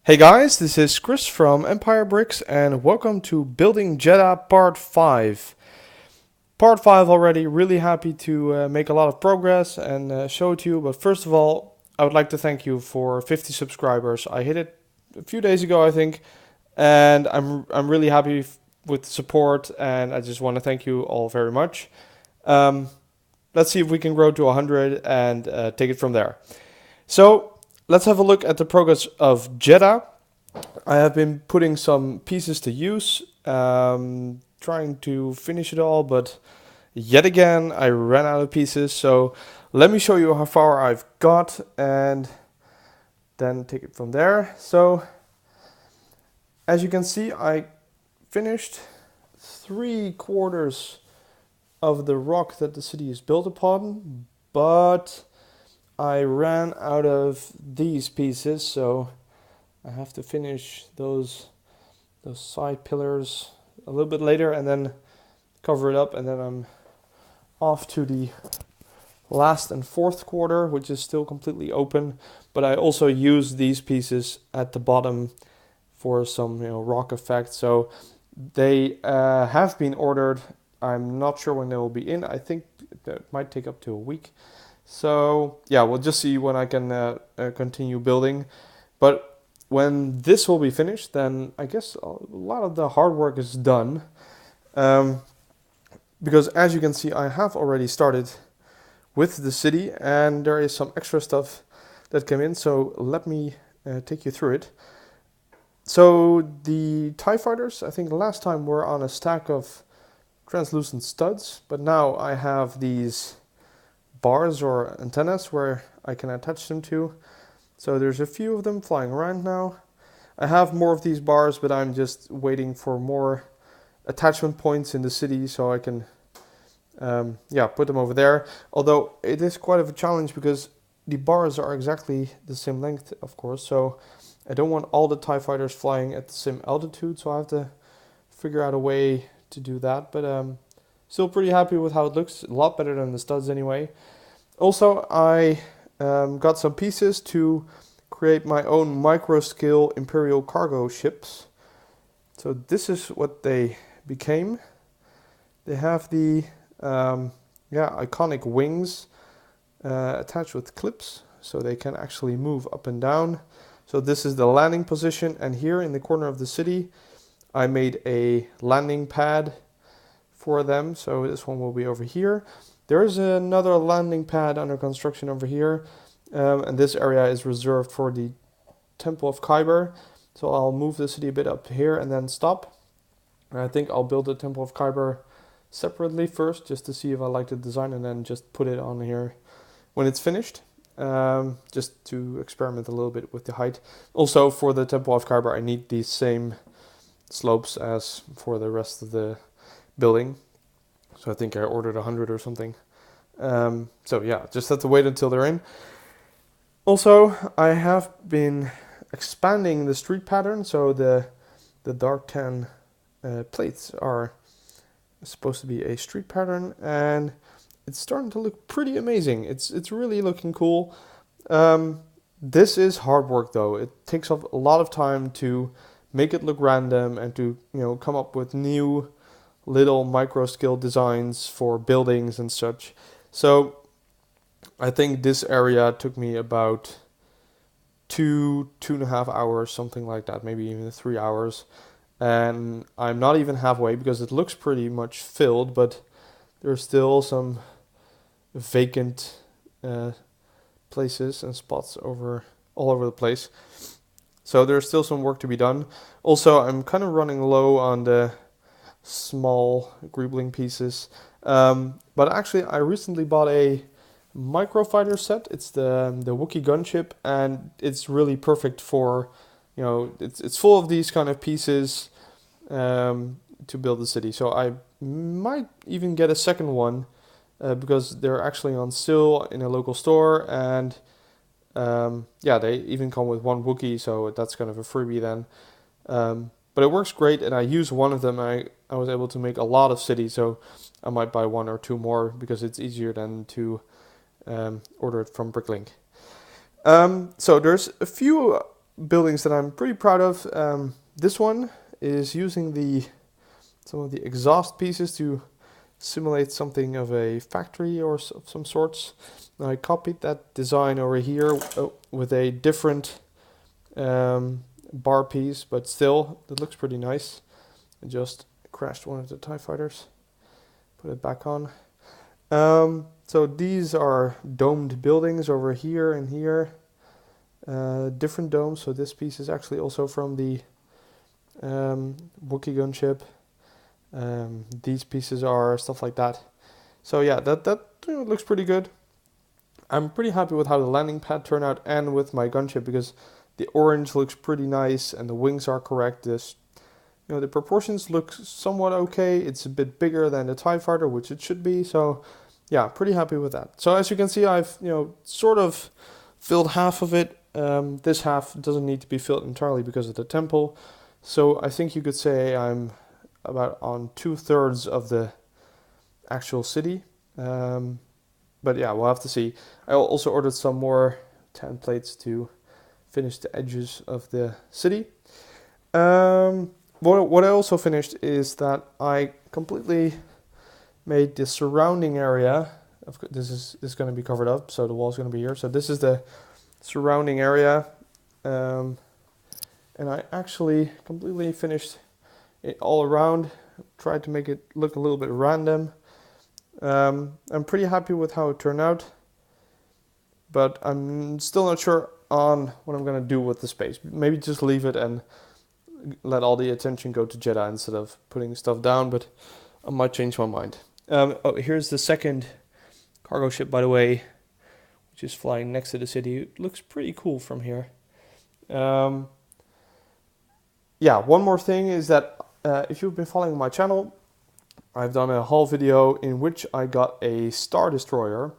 Hey guys, this is Chris from Empire Bricks and welcome to Building Jedha Part 5. Part 5 already, really happy to make a lot of progress and show it to you. But first of all, I would like to thank you for 50 subscribers. I hit it a few days ago, I think, and I'm really happy with the support, and I just want to thank you all very much. Um, let's see if we can grow to 100 and take it from there. So let's have a look at the progress of Jedha. I have been putting some pieces to use, trying to finish it all, but yet again I ran out of pieces. So let me show you how far I've got and then take it from there. So as you can see, I finished 3/4 of the rock that the city is built upon, but I ran out of these pieces, so I have to finish those side pillars a little bit later and then cover it up, and then I'm off to the last and fourth quarter, which is still completely open, but I also use these pieces at the bottom for some rock effect. So they have been ordered. I'm not sure when they will be in. I think that might take up to a week. So yeah, we'll just see when I can continue building. But when this will be finished, then I guess a lot of the hard work is done. Because as you can see, I have already started with the city, and there is some extra stuff that came in. So let me take you through it. So the TIE fighters, I think last time were on a stack of translucent studs, but now I have these bars or antennas where I can attach them to. So there's a few of them flying around now. I have more of these bars, but I'm just waiting for more attachment points in the city so I can put them over there. Although it is quite of a challenge because the bars are exactly the same length, of course, so I don't want all the TIE fighters flying at the same altitude, so I have to figure out a way to do that. But still pretty happy with how it looks. A lot better than the studs anyway. Also, I got some pieces to create my own micro-scale Imperial cargo ships. So this is what they became. They have the iconic wings attached with clips, so they can actually move up and down. So this is the landing position, and here in the corner of the city I made a landing pad for them. So this one will be over here. There is another landing pad under construction over here, and this area is reserved for the Temple of Khyber. So I'll move the city a bit up here and then stop. And I think I'll build the Temple of Khyber separately first, just to see if I like the design, and then just put it on here when it's finished. Just to experiment a little bit with the height. Also, for the Temple of Khyber, I need the same slopes as for the rest of the building. So I think I ordered 100 or something. So yeah, just have to wait until they're in. Also, I have been expanding the street pattern. So the dark tan plates are supposed to be a street pattern, and it's starting to look pretty amazing. It's really looking cool. This is hard work though. It takes up a lot of time to make it look random and to come up with new little micro scale designs for buildings and such. So I think this area took me about 2.5 hours, something like that, maybe even 3 hours. And I'm not even halfway because it looks pretty much filled, but there's still some vacant places and spots all over the place. So there's still some work to be done. Also, I'm kind of running low on the small greebling pieces. But actually, I recently bought a microfighter set. It's the Wookiee Gunship, and it's really perfect for, it's full of these kind of pieces to build the city. So I might even get a second one because they're actually on sale in a local store, and they even come with one Wookiee, so that's kind of a freebie then. But it works great, and I use one of them. I was able to make a lot of cities, so I might buy one or two more because it's easier than to order it from Bricklink. So there's a few buildings that I'm pretty proud of. This one is using some of the exhaust pieces to simulate something of a factory or of some sorts. Now I copied that design over here with a different bar piece, but still it looks pretty nice. I just crashed one of the TIE fighters. Put it back on. So these are domed buildings over here and here. Different domes. So this piece is actually also from the Wookiee Gunship. These pieces are stuff like that. So yeah, that looks pretty good. I'm pretty happy with how the landing pad turned out and with my gunship, because the orange looks pretty nice and the wings are correct. The proportions look somewhat okay. It's a bit bigger than the TIE fighter, which it should be. So yeah, pretty happy with that. So as you can see, I've sort of filled half of it. This half doesn't need to be filled entirely because of the temple. So I think you could say I'm about on 2/3 of the actual city. But yeah, we'll have to see. I also ordered some more templates to finish the edges of the city. What I also finished is that I completely made the surrounding area. This is going to be covered up, so the wall is going to be here. So this is the surrounding area, and I actually completely finished it all around. Tried to make it look a little bit random. I'm pretty happy with how it turned out, but I'm still not sure on what I'm going to do with the space. Maybe just leave it and let all the attention go to Jedha instead of putting stuff down, but I might change my mind. Here's the second cargo ship, by the way, which is flying next to the city. It looks pretty cool from here. Yeah, one more thing is that if you've been following my channel, I've done a whole video in which I got a Star Destroyer,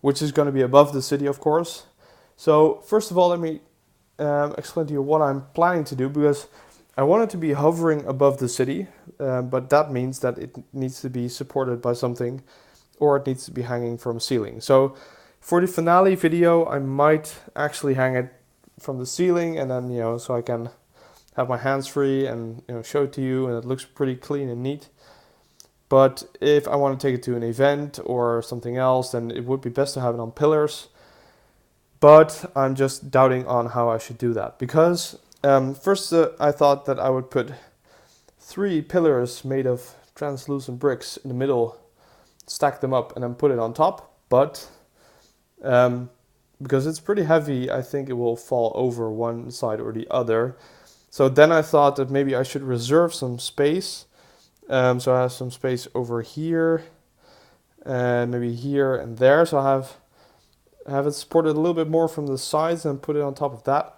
which is going to be above the city, of course. So first of all, let me explain to you what I'm planning to do, because I want it to be hovering above the city, but that means that it needs to be supported by something, or it needs to be hanging from a ceiling. So for the finale video, I might actually hang it from the ceiling, and then so I can have my hands free and show it to you, and it looks pretty clean and neat. But if I want to take it to an event or something else, then it would be best to have it on pillars. But I'm just doubting on how I should do that, because first I thought that I would put 3 pillars made of translucent bricks in the middle, stack them up, and then put it on top. But because it's pretty heavy, I think it will fall over one side or the other. So then I thought that maybe I should reserve some space. So I have some space over here, and maybe here and there. So I have it supported a little bit more from the sides and put it on top of that.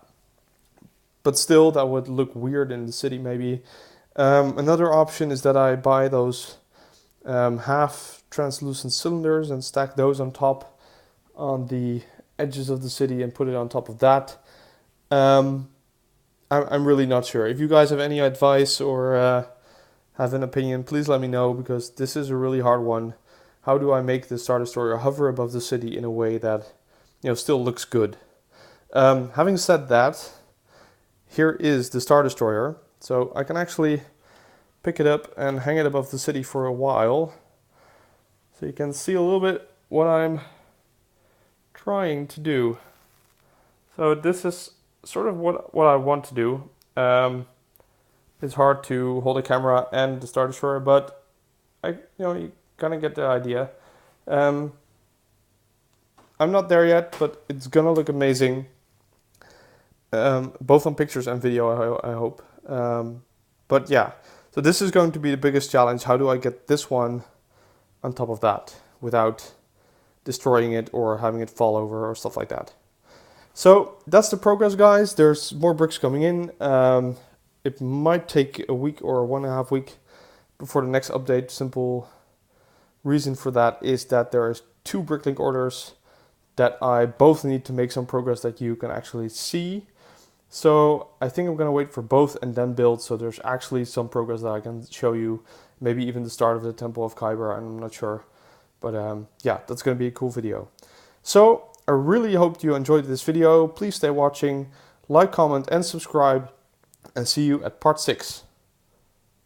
But still, that would look weird in the city maybe. Another option is that I buy those half translucent cylinders and stack those on top on the edges of the city and put it on top of that. I'm really not sure. If you guys have any advice or have an opinion, please let me know, because this is a really hard one. How do I make the Star Destroyer hover above the city in a way that still looks good? Having said that, here is the Star Destroyer. So I can actually pick it up and hang it above the city for a while. So you can see a little bit what I'm trying to do. So this is sort of what I want to do. It's hard to hold a camera and the Star Destroyer, but you kind of get the idea. I'm not there yet, but it's gonna look amazing. Both on pictures and video, I hope. But yeah, so this is going to be the biggest challenge. How do I get this one on top of that without destroying it or having it fall over or stuff like that? So that's the progress, guys. There's more bricks coming in. It might take a week or 1.5 weeks before the next update. Simple reason for that is that there is 2 bricklink orders that I both need to make some progress that you can actually see. So I think I'm going to wait for both and then build, so there's actually some progress that I can show you. Maybe even the start of the Temple of Khyber, I'm not sure. But yeah, that's going to be a cool video. So I really hope you enjoyed this video. Please stay watching. like, comment and subscribe, and see you at part 6.